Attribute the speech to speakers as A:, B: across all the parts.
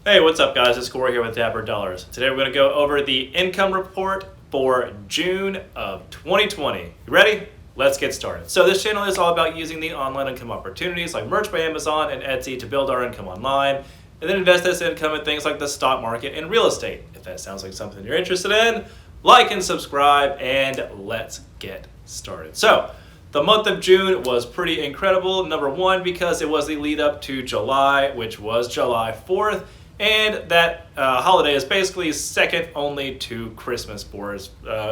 A: Hey, what's up guys? It's Corey here with Dapper Dollars. Today we're going to go over the income report for June of 2020. You ready? Let's get started. So this channel is all about using the online income opportunities like Merch by Amazon and Etsy to build our income online and then invest this income in things like the stock market and real estate. If that sounds like something you're interested in, like and subscribe and let's get started. So the month of June was pretty incredible. Number one, because it was the lead up to July, which was July 4th. And that holiday is basically second only to Christmas as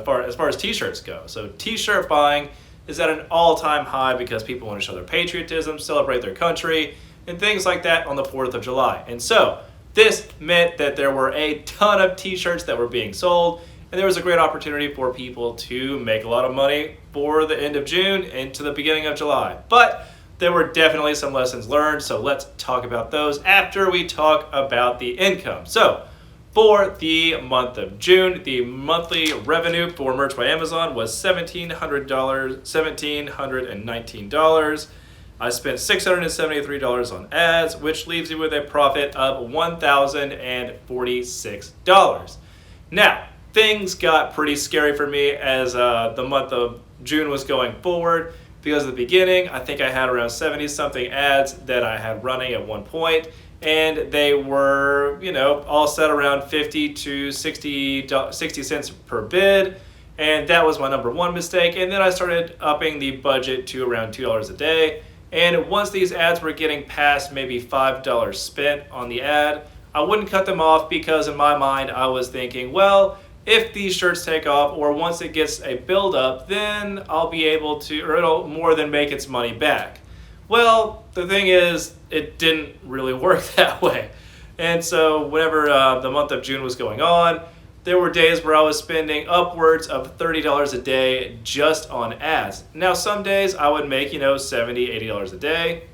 A: far as t-shirts go. So t-shirt buying is at an all-time high because people want to show their patriotism, celebrate their country, and things like that on the 4th of July. And so this meant that there were a ton of t-shirts that were being sold, and there was a great opportunity for people to make a lot of money for the end of June into the beginning of July. But there were definitely some lessons learned, so let's talk about those after we talk about the income. So, for the month of June, the monthly revenue for Merch by Amazon was $1,719. I spent $673 on ads, which leaves you with a profit of $1,046. Now, things got pretty scary for me as the month of June was going forward. Because at the beginning, I think I had around 70 something ads that I had running at one point, and they were, all set around 50 to 60 cents per bid, and that was my number one mistake. And then I started upping the budget to around $2 a day, and once these ads were getting past maybe $5 spent on the ad, I wouldn't cut them off because in my mind I was thinking, well, if these shirts take off or once it gets a build up, then I'll be able to, or it'll more than make its money back. Well, the thing is, it didn't really work that way. And so whenever the month of June was going on, there were days where I was spending upwards of $30 a day just on ads. Now, some days I would make, $70, $80 a day.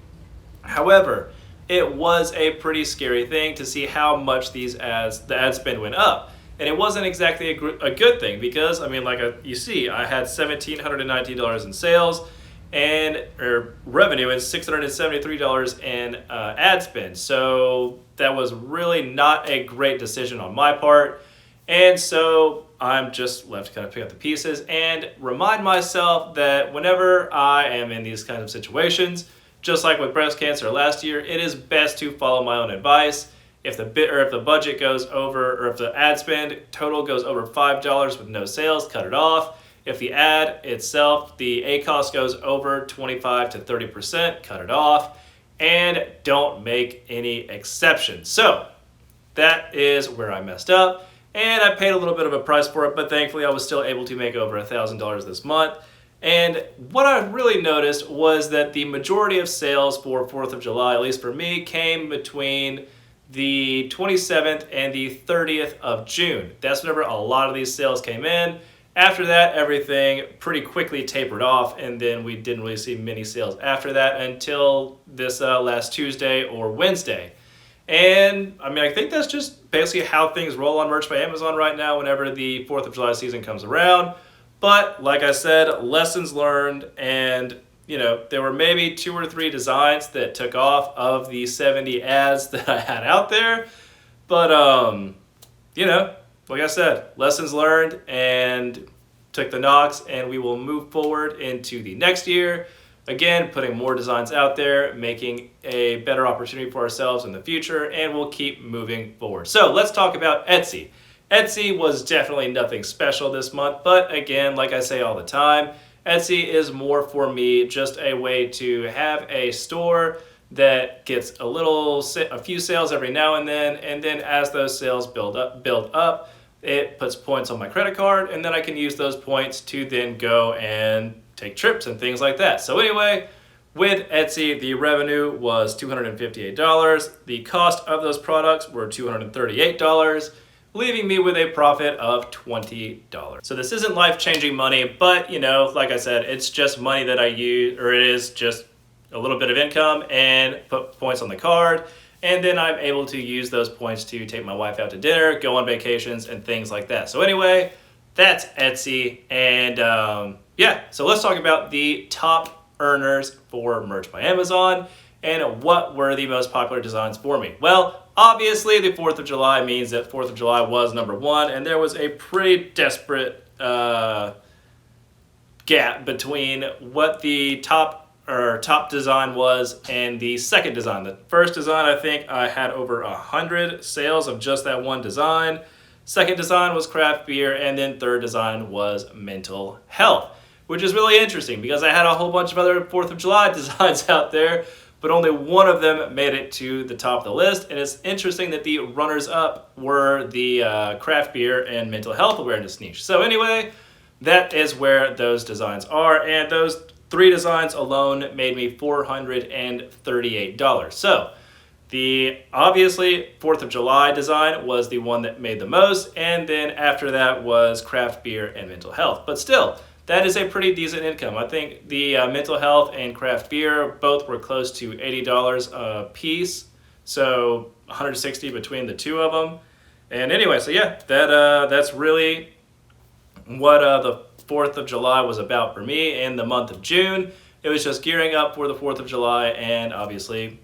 A: However, it was a pretty scary thing to see how much the ad spend went up. And it wasn't exactly a good thing because, you see, I had $1,719 in sales or revenue and $673 in ad spend. So that was really not a great decision on my part. And so I'm just left to kind of pick up the pieces and remind myself that whenever I am in these kinds of situations, just like with breast cancer last year, it is best to follow my own advice. If the budget goes over, or if the ad spend total goes over $5 with no sales, cut it off. If the ad itself, the ACoS goes over 25 to 30%, cut it off, and don't make any exceptions. So that is where I messed up, and I paid a little bit of a price for it, but thankfully I was still able to make over $1,000 this month. And what I really noticed was that the majority of sales for 4th of July, at least for me, came between the 27th and the 30th of June. That's whenever a lot of these sales came in. After that, everything pretty quickly tapered off, and then we didn't really see many sales after that until this last Tuesday or Wednesday. And I think that's just basically how things roll on Merch by Amazon right now whenever the 4th of July season comes around. But like I said, lessons learned, and there were maybe 2 or 3 designs that took off of the 70 ads that I had out there. But, like I said, lessons learned and took the knocks, and we will move forward into the next year. Again, putting more designs out there, making a better opportunity for ourselves in the future, and we'll keep moving forward. So let's talk about Etsy. Etsy was definitely nothing special this month, but again, like I say all the time, Etsy is more for me just a way to have a store that gets a few sales every now and then as those sales build up, it puts points on my credit card, and then I can use those points to then go and take trips and things like that. So anyway, with Etsy, the revenue was $258. The cost of those products were $238. Leaving me with a profit of $20. So this isn't life-changing money, but like I said, it's just money that I use, or it is just a little bit of income and put points on the card. And then I'm able to use those points to take my wife out to dinner, go on vacations, and things like that. So anyway, that's Etsy. And so let's talk about the top earners for Merch by Amazon and what were the most popular designs for me. Well, Obviously, the 4th of July means that 4th of July was number one, and there was a pretty desperate gap between what the top design was and the second design. The first design, I think I had over 100 sales of just that one design. Second design was craft beer, and then third design was mental health, which is really interesting because I had a whole bunch of other 4th of July designs out there, but only one of them made it to the top of the list. And it's interesting that the runners-up were the craft beer and mental health awareness niche. So anyway, that is where those designs are, and those 3 designs alone made me $438. So the obviously 4th of July design was the one that made the most, and then after that was craft beer and mental health. But still, that is a pretty decent income. I think the mental health and craft beer both were close to $80 a piece, so $160 between the two of them. And anyway, so yeah, that's really what the 4th of July was about for me in the month of June. It was just gearing up for the 4th of July and obviously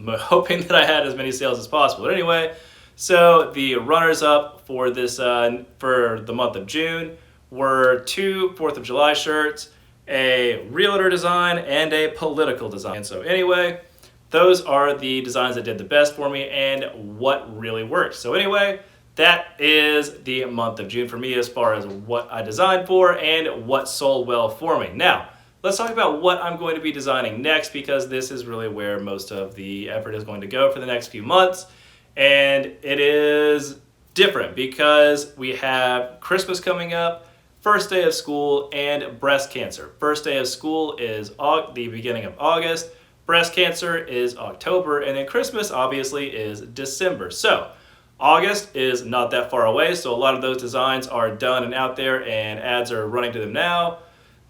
A: hoping that I had as many sales as possible. But anyway, so the runners-up for this for the month of June were 2 4th of July shirts, a realtor design, and a political design. And so anyway, those are the designs that did the best for me and what really worked. So anyway, that is the month of June for me as far as what I designed for and what sold well for me. Now, let's talk about what I'm going to be designing next, because this is really where most of the effort is going to go for the next few months. And it is different because we have Christmas coming up, first day of school, and breast cancer. First day of school is the beginning of August, breast cancer is October, and then Christmas obviously is December. So August is not that far away, so a lot of those designs are done and out there, and ads are running to them now.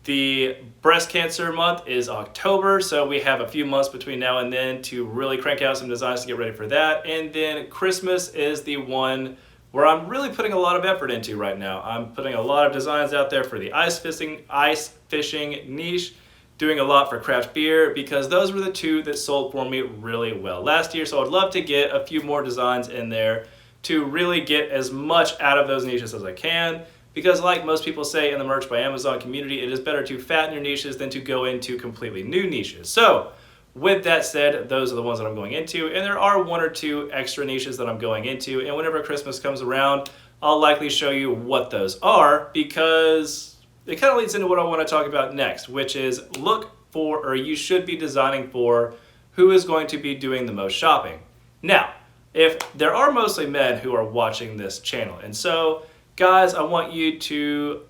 A: The breast cancer month is October, so we have a few months between now and then to really crank out some designs to get ready for that. And then Christmas is the one where I'm really putting a lot of effort into right now. I'm putting a lot of designs out there for the ice fishing niche, doing a lot for craft beer, because those were the 2 that sold for me really well last year. So I'd love to get a few more designs in there to really get as much out of those niches as I can. Because like most people say in the Merch by Amazon community, it is better to fatten your niches than to go into completely new niches. So with that said, those are the ones that I'm going into, and there are 1 or 2 extra niches that I'm going into, and whenever Christmas comes around, I'll likely show you what those are, because it kind of leads into what I want to talk about next, which is look for, or you should be designing for, who is going to be doing the most shopping. Now, if there are mostly men who are watching this channel, and so guys, I want you to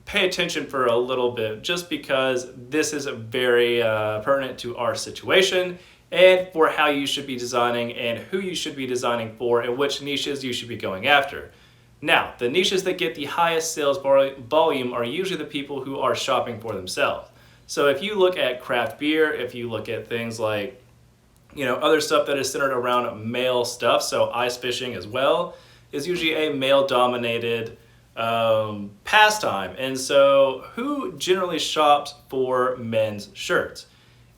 A: pay attention for a little bit, just because this is very pertinent to our situation and for how you should be designing and who you should be designing for and which niches you should be going after. Now, the niches that get the highest sales volume are usually the people who are shopping for themselves. So if you look at craft beer, if you look at things like, other stuff that is centered around male stuff, so ice fishing as well, is usually a male-dominated pastime. And so who generally shops for men's shirts?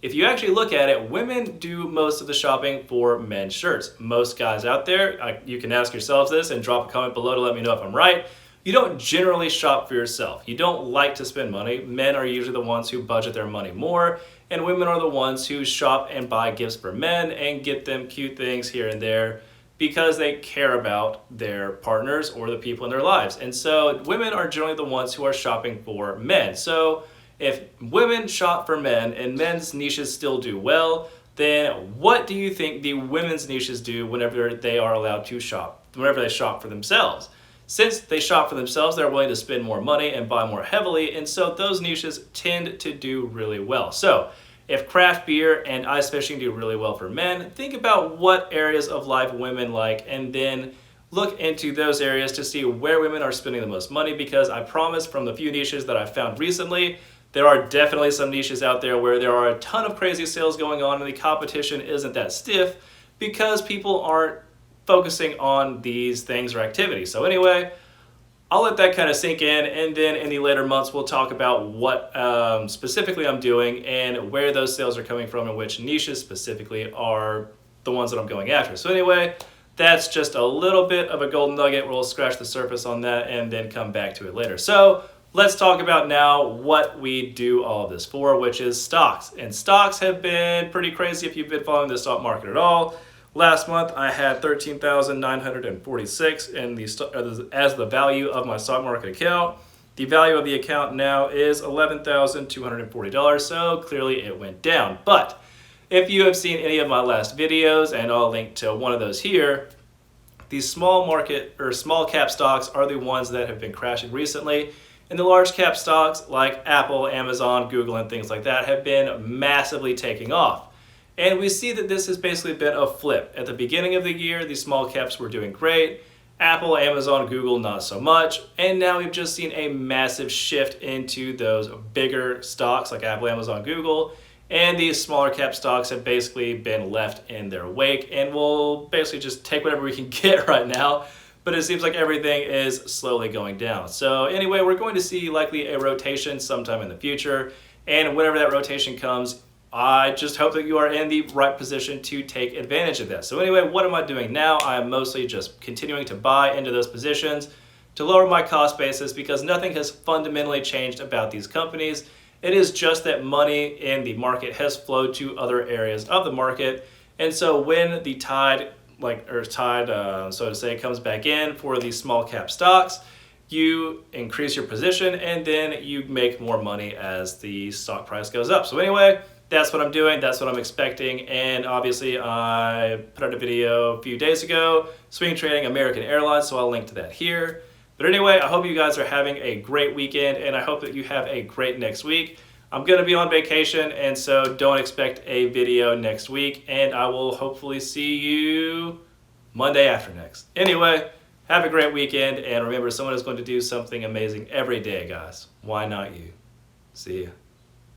A: If you actually look at it, women do most of the shopping for men's shirts. Most guys out there, you can ask yourselves this and drop a comment below to let me know if I'm right. You don't generally shop for yourself. You don't like to spend money. Men are usually the ones who budget their money more, and women are the ones who shop and buy gifts for men and get them cute things here and there because they care about their partners or the people in their lives. And so women are generally the ones who are shopping for men. So if women shop for men and men's niches still do well, then what do you think the women's niches do whenever they are allowed to shop, whenever they shop for themselves? Since they shop for themselves, they're willing to spend more money and buy more heavily, and so those niches tend to do really well. So if craft beer and ice fishing do really well for men, think about what areas of life women like, and then look into those areas to see where women are spending the most money, because I promise from the few niches that I've found recently, there are definitely some niches out there where there are a ton of crazy sales going on and the competition isn't that stiff because people aren't focusing on these things or activities. So anyway, I'll let that kind of sink in, and then in the later months we'll talk about what specifically I'm doing and where those sales are coming from and which niches specifically are the ones that I'm going after. So anyway, that's just a little bit of a golden nugget. We'll scratch the surface on that and then come back to it later. So let's talk about now what we do all of this for, which is stocks. And stocks have been pretty crazy if you've been following the stock market at all. Last month I had 13,946 in as the value of my stock market account. The value of the account now is $11,240, so clearly it went down. But if you have seen any of my last videos, and I'll link to one of those here, these small market or small cap stocks are the ones that have been crashing recently. And the large cap stocks like Apple, Amazon, Google, and things like that have been massively taking off. And we see that this has basically been a flip. At the beginning of the year, these small caps were doing great. Apple, Amazon, Google, not so much. And now we've just seen a massive shift into those bigger stocks like Apple, Amazon, Google. And these smaller cap stocks have basically been left in their wake. And we'll basically just take whatever we can get right now. But it seems like everything is slowly going down. So anyway, we're going to see likely a rotation sometime in the future. And whenever that rotation comes, I just hope that you are in the right position to take advantage of that. So anyway, what am I doing now? I am mostly just continuing to buy into those positions to lower my cost basis because nothing has fundamentally changed about these companies. It is just that money in the market has flowed to other areas of the market. And so when the tide, so to say, comes back in for these small cap stocks, you increase your position and then you make more money as the stock price goes up. So anyway, that's what I'm doing, that's what I'm expecting, and obviously I put out a video a few days ago, swing trading American Airlines, so I'll link to that here. But anyway, I hope you guys are having a great weekend, and I hope that you have a great next week. I'm going to be on vacation, and so don't expect a video next week, and I will hopefully see you Monday after next. Anyway, have a great weekend, and remember, someone is going to do something amazing every day, guys. Why not you? See ya.